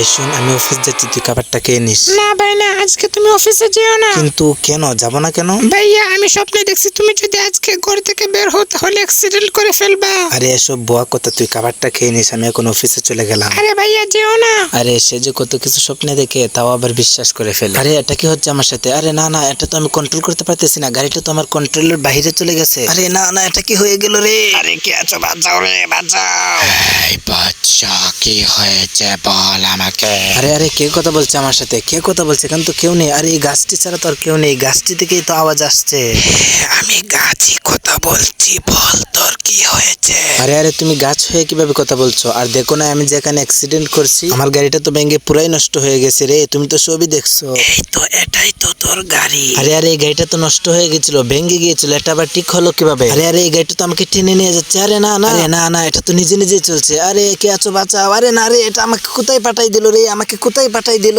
এই শোন, আমি অফিস যাচ্ছি, তুই খাবারটা খেয়ে নিস। না ভাই না, আজকে তুমি অফিসে যেও না। কিন্তু কেন যাবো না কেন? ভাইয়া আমি স্বপ্নে দেখছি তুমি যদি আজকে ঘর থেকে বের হও তাহলে অ্যাক্সিডেন্ট করে ফেলবা। আরে এসব বুয়া কথা, তুই খাবারটা খেয়ে নিস, আমি এখন অফিসে চলে গেলাম। আরে ভাইয়া যেও না। আরে সে যে কত কিছু স্বপ্নে দেখে তাও আবার বিশ্বাস করে ফেলে। আরে এটা কি হচ্ছে আমার সাথে? আরে না না, এটা তো আমি কন্ট্রোল করতে পারতেছি না, গাড়িটা তো আমার কন্ট্রোলের বাইরে চলে গেছে। আরে না না, এটা কি হয়ে গেল রে? আরে কে আছো, বাঁচাও রে বাঁচাও। এই বাচ্চা, কি হয়েছে বল আমাকে। আরে আরে, কে কথা বলছে আমার সাথে? কে কথা বলছে? এখানে তো কেউ নেই। আরে এই গাছটি ছাড়া তো আর কেউ নেই, গাছটি থেকেই তো আওয়াজ আসছে। আমি গাছই কথা বলছি, বল তোর কি হয়েছে? আরে আরে, তুমি গাছ হয়ে কিভাবে কথা বলছো? আর দেখো না আমি যেখানে অ্যাক্সিডেন্ট করছি, আমার গাড়িটা তো ভেঙে পুরাই নষ্ট হয়ে গেছে রে, তুমি তো সবই দেখছো। এই তো, এটাই তো তোর গাড়ি। আরে আরে, এই গাড়িটা তো নষ্ট হয়ে গেছিল, ভেঙে গিয়েছিল, এটা আবার ঠিক হলো কিভাবে? আরে আরে, এই গাড়িটা তো আমাকে টেনে নিয়ে যাচ্ছে। আরে না না, আরে না না, এটা তো নিজে নিজেই চলছে। আরে কে আছো, বাঁচাও। আরে না রে, এটা আমাকে কোথায় পাঠাই দিল রে, আমাকে কোথায় পাঠাই দিল?